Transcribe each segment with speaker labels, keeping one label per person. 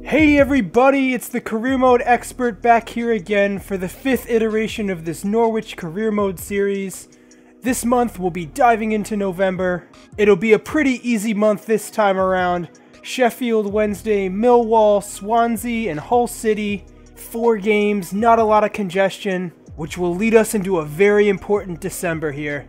Speaker 1: Hey everybody, it's the Career Mode Expert back here again for the 5th iteration of this Norwich Career Mode series. This month we'll be diving into November. It'll be a pretty easy month this time around. Sheffield Wednesday, Millwall, Swansea, and Hull City. 4 games, not a lot of congestion, which will lead us into a very important December here.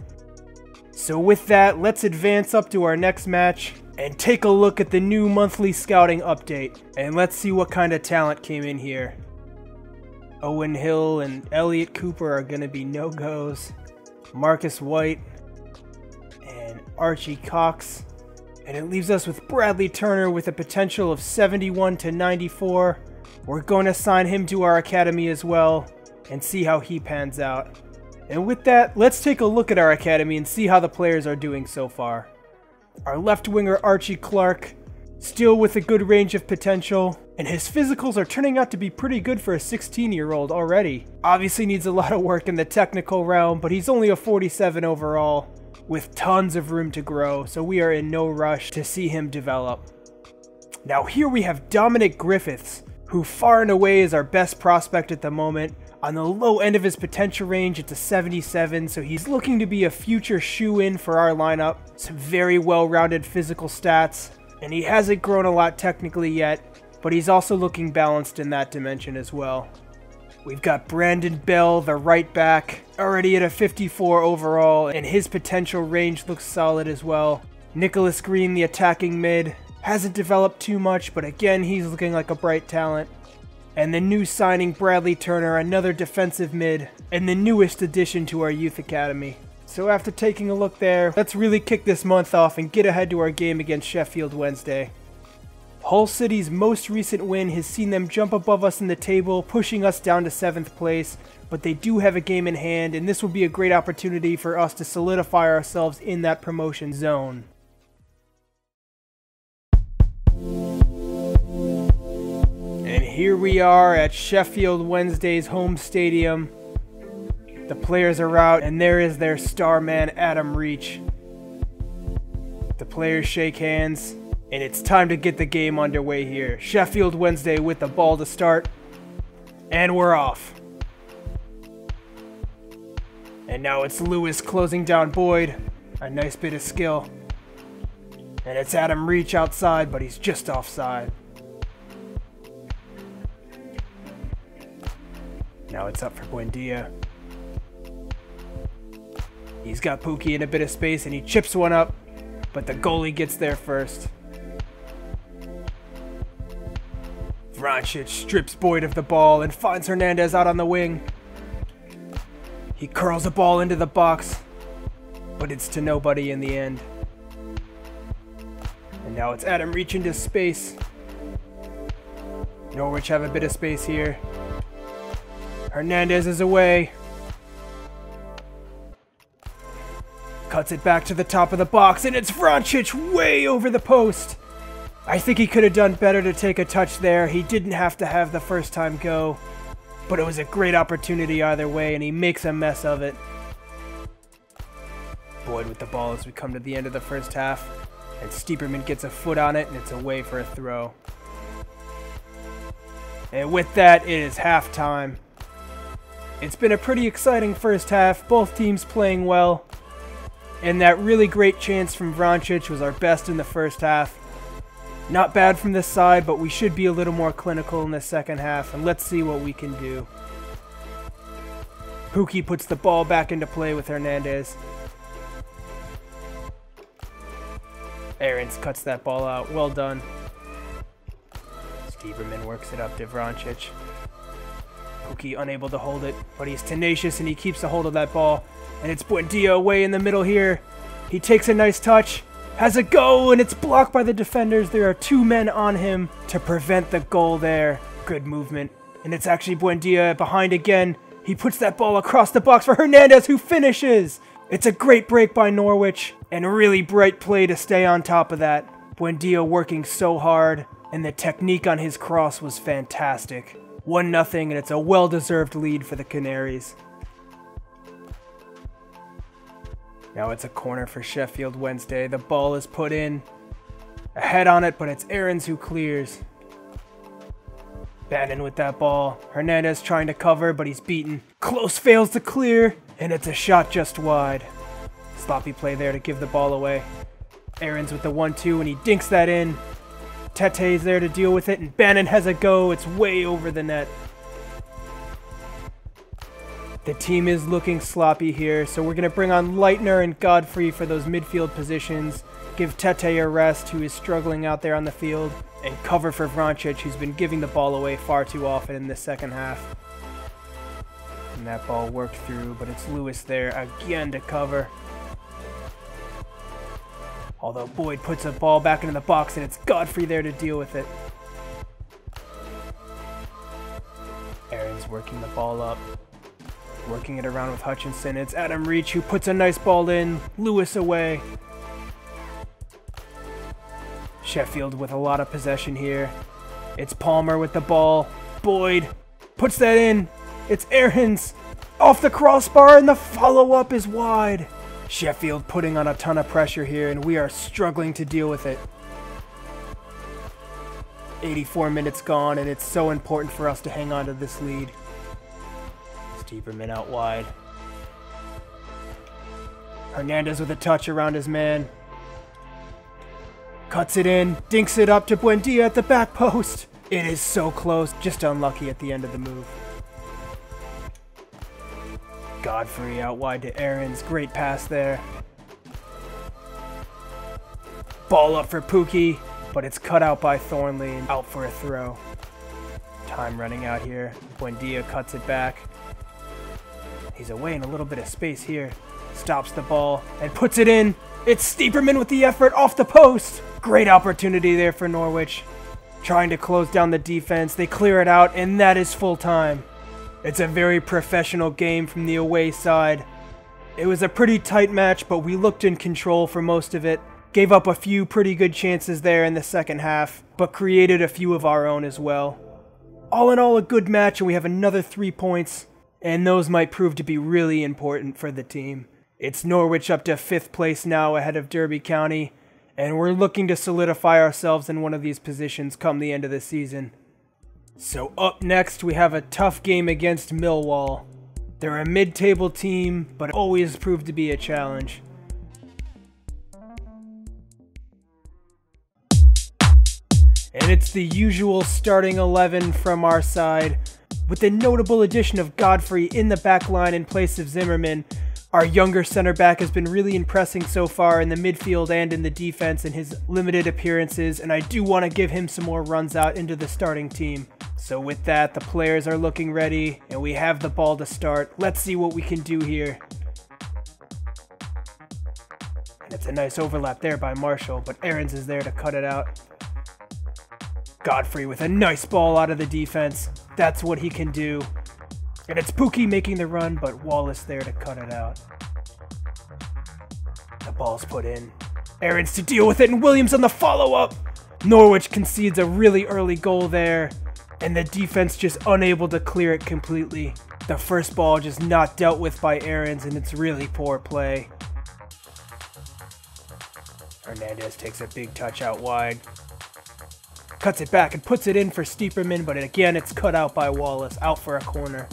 Speaker 1: So with that, let's advance up to our next match and take a look at the new monthly scouting update. And let's see what kind of talent came in here. Owen Hill and Elliot Cooper are going to be no-goes. Marcus White and Archie Cox. And it leaves us with Bradley Turner with a potential of 71 to 94. We're going to sign him to our academy as well and see how he pans out. And with that, let's take a look at our academy and see how the players are doing so far. Our left winger Archie Clark, still with a good range of potential, and his physicals are turning out to be pretty good for a 16-year-old already. Obviously needs a lot of work in the technical realm, but he's only a 47 overall, with tons of room to grow, so we are in no rush to see him develop. Now here we have Dominic Griffiths, who far and away is our best prospect at the moment. On the low end of his potential range, it's a 77, so he's looking to be a future shoe-in for our lineup. Some very well-rounded physical stats, and he hasn't grown a lot technically yet, but he's also looking balanced in that dimension as well. We've got Brandon Bell, the right back, already at a 54 overall, and his potential range looks solid as well. Nicholas Green, the attacking mid, hasn't developed too much, but again, he's looking like a bright talent. And the new signing Bradley Turner, another defensive mid, and the newest addition to our youth academy. So after taking a look there, let's really kick this month off and get ahead to our game against Sheffield Wednesday. Hull City's most recent win has seen them jump above us in the table, pushing us down to 7th place, but they do have a game in hand, and this will be a great opportunity for us to solidify ourselves in that promotion zone. And here we are at Sheffield Wednesday's home stadium. The players are out, and there is their star man, Adam Reach. The players shake hands, and it's time to get the game underway here. Sheffield Wednesday with the ball to start, and we're off. And now it's Lewis closing down Boyd. A nice bit of skill. And it's Adam Reach outside, but he's just offside. Now it's up for Buendia. He's got Pookie in a bit of space and he chips one up, but the goalie gets there first. Vrancic strips Boyd of the ball and finds Hernandez out on the wing. He curls the ball into the box, but it's to nobody in the end. And now it's Adam Reach into space. Norwich have a bit of space here. Hernandez is away. Cuts it back to the top of the box, and it's Vrancic way over the post. I think he could have done better to take a touch there. He didn't have to have the first time go, but it was a great opportunity either way, and he makes a mess of it. Boyd with the ball as we come to the end of the first half, and Stieperman gets a foot on it, and it's away for a throw. And with that, it is halftime. It's been a pretty exciting first half, both teams playing well, and that really great chance from Vrancic was our best in the first half. Not bad from this side, but we should be a little more clinical in the second half, and let's see what we can do. Pookie puts the ball back into play with Hernandez. Aarons cuts that ball out, well done. Stieperman works it up to Vrancic. Pookie unable to hold it, but he's tenacious and he keeps a hold of that ball. And it's Buendia away in the middle here. He takes a nice touch, has a go, and it's blocked by the defenders. There are 2 men on him to prevent the goal there. Good movement. And it's actually Buendia behind again. He puts that ball across the box for Hernandez, who finishes. It's a great break by Norwich, and a really bright play to stay on top of that. Buendia working so hard, and the technique on his cross was fantastic. 1-0, and it's a well-deserved lead for the Canaries. Now it's a corner for Sheffield Wednesday. The ball is put in. A head on it, but it's Aarons who clears. Bannon with that ball. Hernandez trying to cover, but he's beaten. Close fails to clear, and it's a shot just wide. Sloppy play there to give the ball away. Aarons with the 1-2, and he dinks that in. Tete's there to deal with it, and Bannon has a go. It's way over the net. The team is looking sloppy here, so we're going to bring on Leitner and Godfrey for those midfield positions. Give Tete a rest, who is struggling out there on the field, and cover for Vrancic, who's been giving the ball away far too often in the second half. And that ball worked through, but it's Lewis there again to cover. Although Boyd puts a ball back into the box, and it's Godfrey there to deal with it. Aaron's working the ball up. Working it around with Hutchinson. It's Adam Reach who puts a nice ball in. Lewis away. Sheffield with a lot of possession here. It's Palmer with the ball. Boyd puts that in. It's Aarons off the crossbar, and the follow-up is wide. Sheffield putting on a ton of pressure here, and we are struggling to deal with it. 84 minutes gone, and it's so important for us to hang on to this lead. Stieperman out wide. Hernandez with a touch around his man. Cuts it in, dinks it up to Buendia at the back post. It is so close, just unlucky at the end of the move. Godfrey out wide to Aarons, great pass there. Ball up for Pookie, but it's cut out by Thornley and out for a throw. Time running out here. Buendia cuts it back. He's away in a little bit of space here. Stops the ball and puts it in. It's Stieperman with the effort off the post. Great opportunity there for Norwich. Trying to close down the defense. They clear it out, and that is full time. It's a very professional game from the away side. It was a pretty tight match, but we looked in control for most of it. Gave up a few pretty good chances there in the second half, but created a few of our own as well. All in all, a good match, and we have another 3 points. And those might prove to be really important for the team. It's Norwich up to 5th place now ahead of Derby County, and we're looking to solidify ourselves in one of these positions come the end of the season. So up next, we have a tough game against Millwall. They're a mid-table team, but always prove to be a challenge. And it's the usual starting 11 from our side. With the notable addition of Godfrey in the back line in place of Zimmerman, our younger center back has been really impressing so far in the midfield and in the defense in his limited appearances, and I do want to give him some more runs out into the starting team. So with that, the players are looking ready, and we have the ball to start. Let's see what we can do here. And it's a nice overlap there by Marshall, but Aarons is there to cut it out. Godfrey with a nice ball out of the defense. That's what he can do. And it's Pookie making the run, but Wallace there to cut it out. The ball's put in. Aarons to deal with it, and Williams on the follow-up. Norwich concedes a really early goal there, and the defense just unable to clear it completely. The first ball just not dealt with by Aarons, and it's really poor play. Hernandez takes a big touch out wide. Cuts it back and puts it in for Stieperman, but again, it's cut out by Wallace, out for a corner.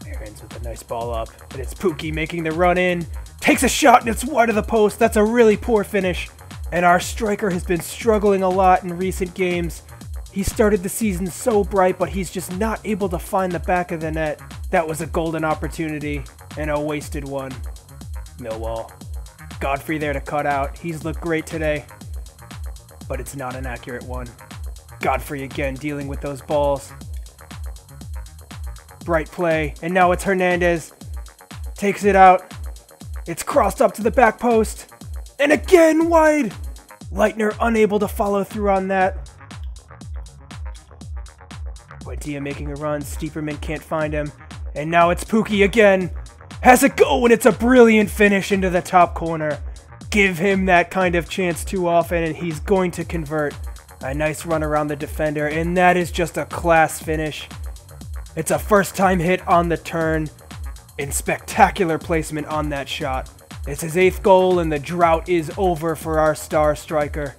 Speaker 1: Aarons with a nice ball up, but it's Pookie making the run in. Takes a shot, and it's wide of the post. That's a really poor finish. And our striker has been struggling a lot in recent games. He started the season so bright, but he's just not able to find the back of the net. That was a golden opportunity, and a wasted one. Millwall. Godfrey there to cut out. He's looked great today, but it's not an accurate one. Godfrey again dealing with those balls. Bright play, and now it's Hernandez. Takes it out. It's crossed up to the back post. And again wide! Leitner unable to follow through on that. Buendia making a run. Stieperman can't find him. And now it's Pookie again. Has a go, and it's a brilliant finish into the top corner. Give him that kind of chance too often, and he's going to convert. A nice run around the defender, and that is just a class finish. It's a first-time hit on the turn, and spectacular placement on that shot. It's his 8th goal, and the drought is over for our star striker.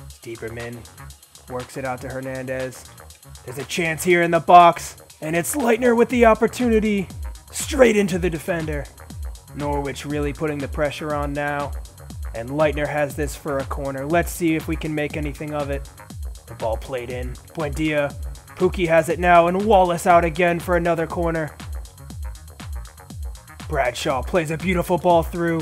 Speaker 1: Stieperman Works it out to Hernandez. There's a chance here in the box, and it's Leitner with the opportunity. Straight into the defender. Norwich really putting the pressure on now. And Leitner has this for a corner. Let's see if we can make anything of it. The ball played in. Buendia. Pukki has it now, and Wallace out again for another corner. Bradshaw plays a beautiful ball through.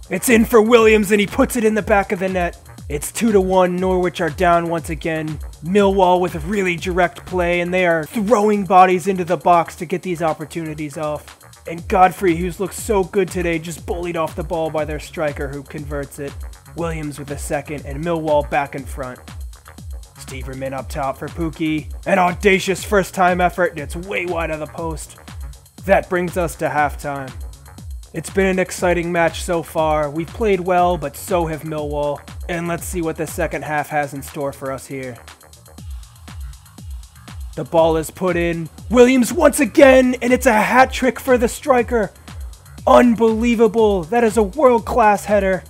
Speaker 1: It's in for Williams, and he puts it in the back of the net. It's 2-1. Norwich are down once again. Millwall with really direct play, and they are throwing bodies into the box to get these opportunities off. And Godfrey, who's looked so good today, just bullied off the ball by their striker who converts it. Williams with a second, and Millwall back in front. Steverman up top for Pukki. An audacious first-time effort, and it's way wide of the post. That brings us to halftime. It's been an exciting match so far. We've played well, but so have Millwall. And let's see what the second half has in store for us here. The ball is put in. Williams once again, and it's a hat trick for the striker. Unbelievable. That is a world-class header.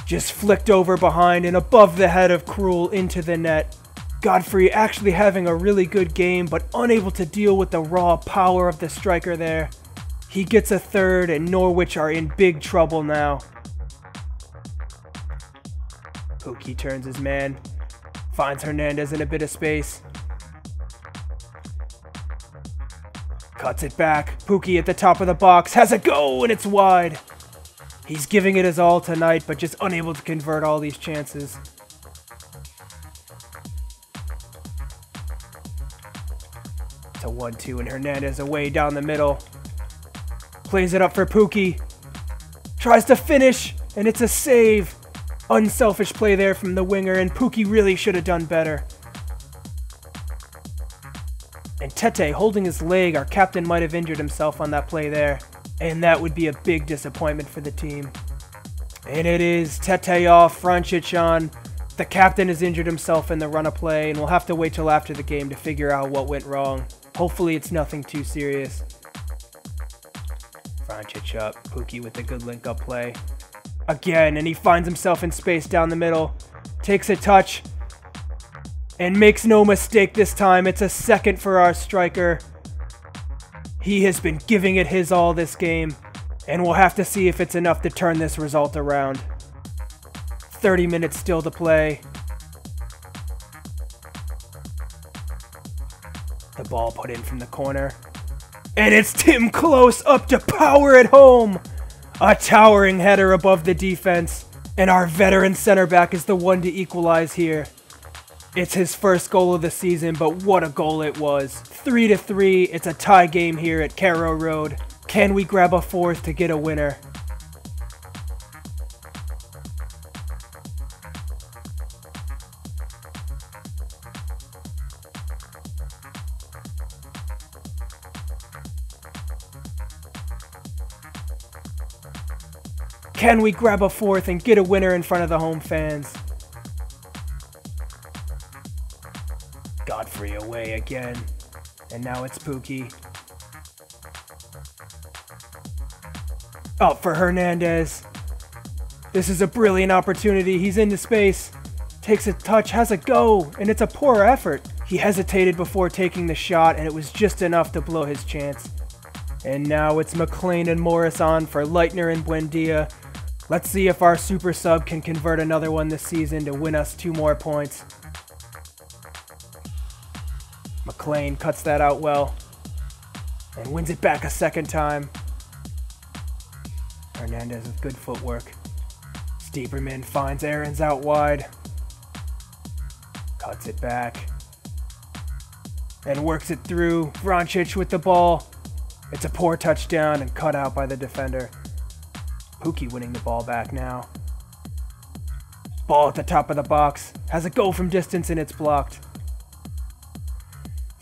Speaker 1: Just flicked over behind and above the head of Krul into the net. Godfrey actually having a really good game, but unable to deal with the raw power of the striker there. He gets a third, and Norwich are in big trouble now. Pukki turns his man. Finds Hernandez in a bit of space. Cuts it back. Pukki at the top of the box. Has a go, and it's wide. He's giving it his all tonight, but just unable to convert all these chances. It's a 1-2, and Hernandez away down the middle. Plays it up for Pukki. Tries to finish, and it's a save. Unselfish play there from the winger, and Pukki really should have done better. And Tete holding his leg. Our captain might have injured himself on that play there. And that would be a big disappointment for the team. And it is Tete off, Vrancic on. The captain has injured himself in the run of play, and we'll have to wait till after the game to figure out what went wrong. Hopefully it's nothing too serious. Vrancic up, Pukki with a good link-up play. Again, and he finds himself in space down the middle. Takes a touch. And makes no mistake this time. It's a second for our striker. He has been giving it his all this game. And we'll have to see if it's enough to turn this result around. 30 minutes still to play. The ball put in from the corner. And it's Tim Close up to power it home. A towering header above the defense. And our veteran center back is the one to equalize here. It's his first goal of the season, but what a goal it was. 3-3, it's a tie game here at Carrow Road. Can we grab a fourth to get a winner? Can we grab a fourth and get a winner in front of the home fans? Godfrey away again. And now it's Pukki. Up for Hernandez. This is a brilliant opportunity. He's into space. Takes a touch, has a go, and it's a poor effort. He hesitated before taking the shot, and it was just enough to blow his chance. And now it's McLean and Morris on for Leitner and Buendia. Let's see if our super sub can convert another one this season to win us 2 more points. McLean cuts that out well and wins it back a second time. Hernandez with good footwork. Steverman finds Aarons out wide. Cuts it back and works it through. Vrancic with the ball. It's a poor touchdown and cut out by the defender. Pukki winning the ball back now. Ball at the top of the box. Has a go from distance and it's blocked.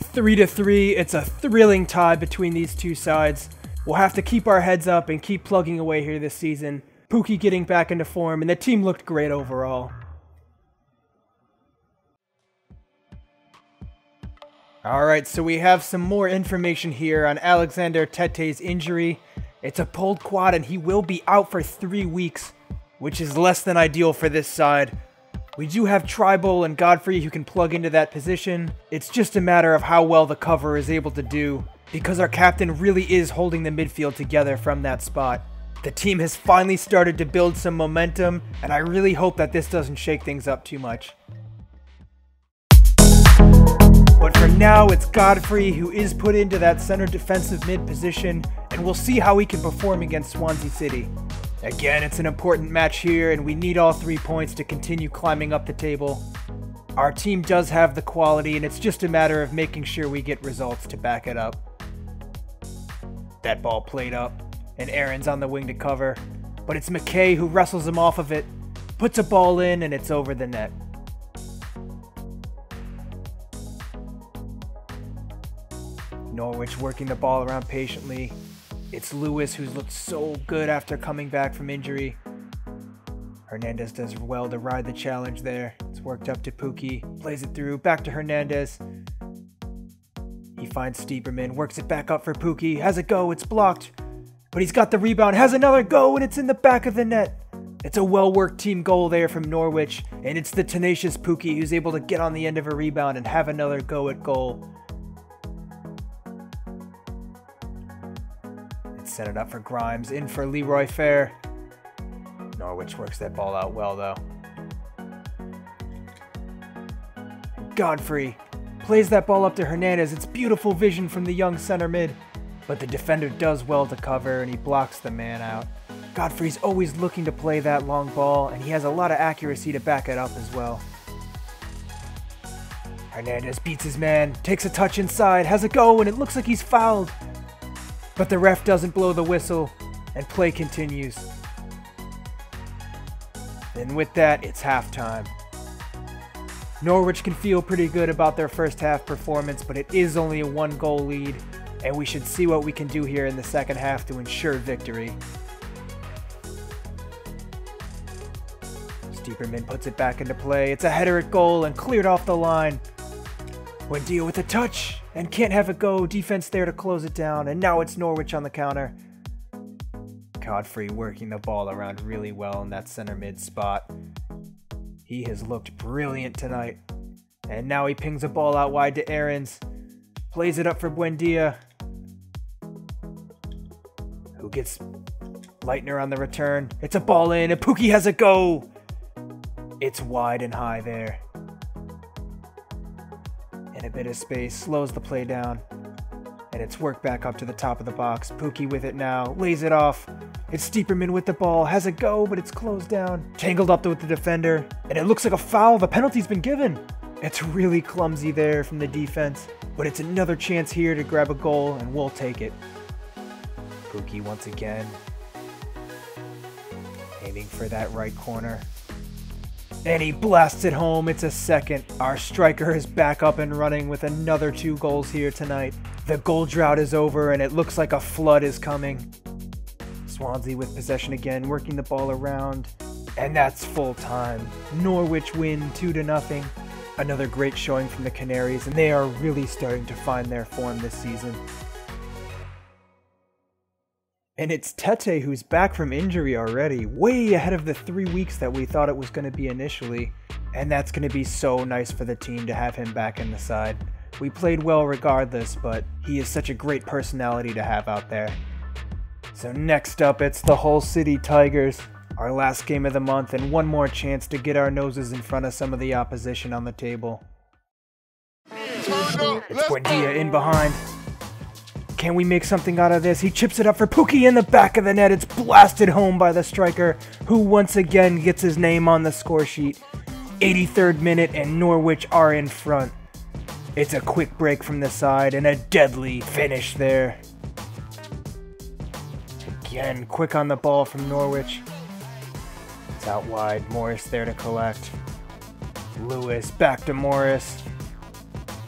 Speaker 1: 3-3. It's a thrilling tie between these two sides. We'll have to keep our heads up and keep plugging away here this season. Pukki getting back into form, and the team looked great overall. Alright, so we have some more information here on Alexander Tete's injury. It's a pulled quad, and he will be out for 3 weeks, which is less than ideal for this side. We do have Tribal and Godfrey who can plug into that position. It's just a matter of how well the cover is able to do, because our captain really is holding the midfield together from that spot. The team has finally started to build some momentum, and I really hope that this doesn't shake things up too much. But for now, it's Godfrey who is put into that center defensive mid position, and we'll see how he can perform against Swansea City. Again, it's an important match here, and we need all 3 points to continue climbing up the table. Our team does have the quality, and it's just a matter of making sure we get results to back it up. That ball played up, and Aaron's on the wing to cover, but it's McKay who wrestles him off of it, puts a ball in, and it's over the net. Norwich working the ball around patiently. It's Lewis who's looked so good after coming back from injury. Hernandez does well to ride the challenge there. It's worked up to Pukki, plays it through, back to Hernandez. He finds Stiepermann, works it back up for Pukki, has a go, it's blocked. But he's got the rebound, has another go, and it's in the back of the net. It's a well-worked team goal there from Norwich, and it's the tenacious Pukki who's able to get on the end of a rebound and have another go at goal. It's set it up for Grimes, in for Leroy Fair. Norwich works that ball out well, though. Godfrey plays that ball up to Hernandez. It's beautiful vision from the young center mid. But the defender does well to cover, and he blocks the man out. Godfrey's always looking to play that long ball, and he has a lot of accuracy to back it up as well. Hernandez beats his man, takes a touch inside, has a go, and it looks like he's fouled. But the ref doesn't blow the whistle, and play continues. And with that, it's halftime. Norwich can feel pretty good about their first half performance, but it is only a 1-goal lead, and we should see what we can do here in the second half to ensure victory. Stiepermann puts it back into play. It's a header at goal and cleared off the line. Buendia with a touch and can't have it go. Defense there to close it down, and now it's Norwich on the counter. Godfrey working the ball around really well in that center mid spot. He has looked brilliant tonight. And now he pings a ball out wide to Aarons. Plays it up for Buendia, who gets Leitner on the return. It's a ball in, and Pukki has a go. It's wide and high there. And a bit of space slows the play down. And it's worked back up to the top of the box. Pukki with it now, lays it off. It's Stiepermann with the ball, has a go, but it's closed down. Tangled up with the defender, and it looks like a foul. The penalty's been given. It's really clumsy there from the defense, but it's another chance here to grab a goal, and we'll take it. Pukki once again, aiming for that right corner. And he blasts it home. It's a second. Our striker is back up and running with another 2 goals here tonight. The goal drought is over, and it looks like a flood is coming. Swansea with possession again, working the ball around. And that's full time. Norwich win 2-0. Another great showing from the Canaries, and they are really starting to find their form this season. And it's Tete who's back from injury already, way ahead of the 3 weeks that we thought it was going to be initially. And that's going to be so nice for the team to have him back in the side. We played well regardless, but he is such a great personality to have out there. So next up, it's the Hull City Tigers. Our last game of the month, and one more chance to get our noses in front of some of the opposition on the table. It's Buendia in behind. Can we make something out of this? He chips it up for Pukki in the back of the net. It's blasted home by the striker, who once again gets his name on the score sheet. 83rd minute, and Norwich are in front. It's a quick break from the side, and a deadly finish there. Again, quick on the ball from Norwich. It's out wide, Morris there to collect. Lewis back to Morris.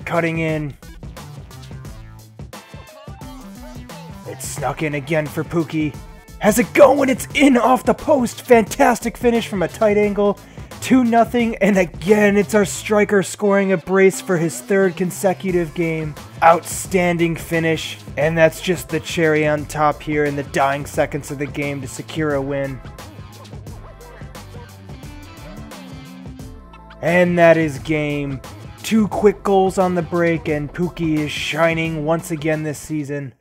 Speaker 1: Cutting in. It's snuck in again for Pukki. Has it go, and it's in off the post. Fantastic finish from a tight angle. 2-0, and again it's our striker scoring a brace for his 3rd consecutive game. Outstanding finish, and that's just the cherry on top here in the dying seconds of the game to secure a win. And that is game. 2 quick goals on the break, and Pukki is shining once again this season.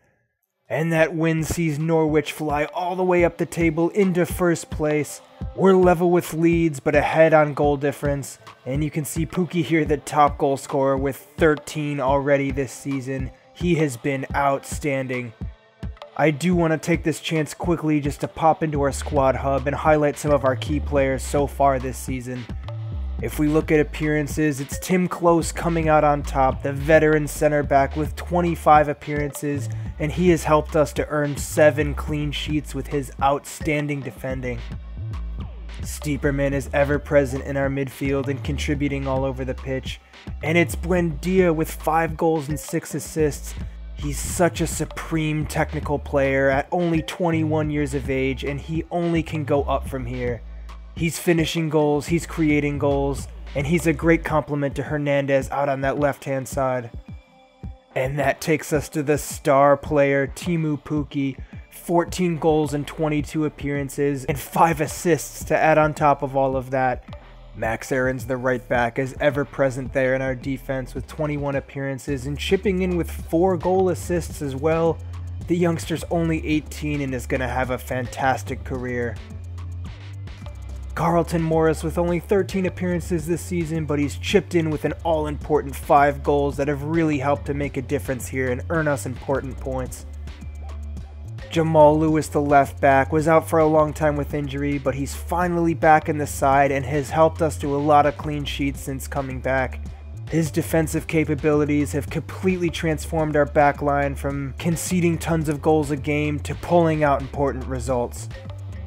Speaker 1: And that win sees Norwich fly all the way up the table into first place. We're level with Leeds, but ahead on goal difference. And you can see Pukki here, the top goal scorer, with 13 already this season. He has been outstanding. I do want to take this chance quickly just to pop into our squad hub and highlight some of our key players so far this season. If we look at appearances, it's Tim Close coming out on top, the veteran center back with 25 appearances, and he has helped us to earn 7 clean sheets with his outstanding defending. Stieperman is ever present in our midfield and contributing all over the pitch, and it's Buendia with 5 goals and 6 assists. He's such a supreme technical player at only 21 years of age, and he only can go up from here. He's finishing goals, he's creating goals, and he's a great complement to Hernandez out on that left-hand side. And that takes us to the star player, Teemu Pukki. 14 goals and 22 appearances, and 5 assists to add on top of all of that. Max Aaron's the right back, is ever present there in our defense with 21 appearances and chipping in with 4 goal assists as well. The youngster's only 18 and is going to have a fantastic career. Carlton Morris with only 13 appearances this season, but he's chipped in with an all-important 5 goals that have really helped to make a difference here and earn us important points. Jamal Lewis, the left back, was out for a long time with injury, but he's finally back in the side and has helped us do a lot of clean sheets since coming back. His defensive capabilities have completely transformed our back line from conceding tons of goals a game to pulling out important results.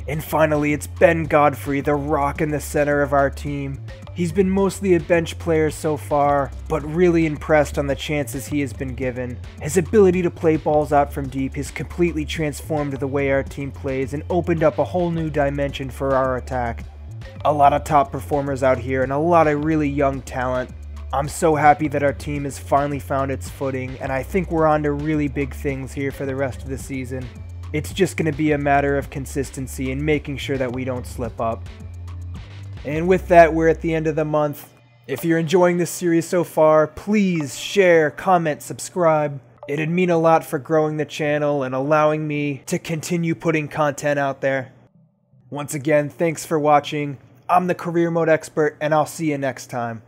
Speaker 1: And finally, it's Ben Godfrey, the rock in the center of our team. He's been mostly a bench player so far, but really impressed on the chances he has been given. His ability to play balls out from deep has completely transformed the way our team plays and opened up a whole new dimension for our attack. A lot of top performers out here and a lot of really young talent. I'm so happy that our team has finally found its footing, and I think we're on to really big things here for the rest of the season. It's just going to be a matter of consistency and making sure that we don't slip up. And with that, we're at the end of the month. If you're enjoying this series so far, please share, comment, subscribe. It'd mean a lot for growing the channel and allowing me to continue putting content out there. Once again, thanks for watching. I'm the Career Mode Expert, and I'll see you next time.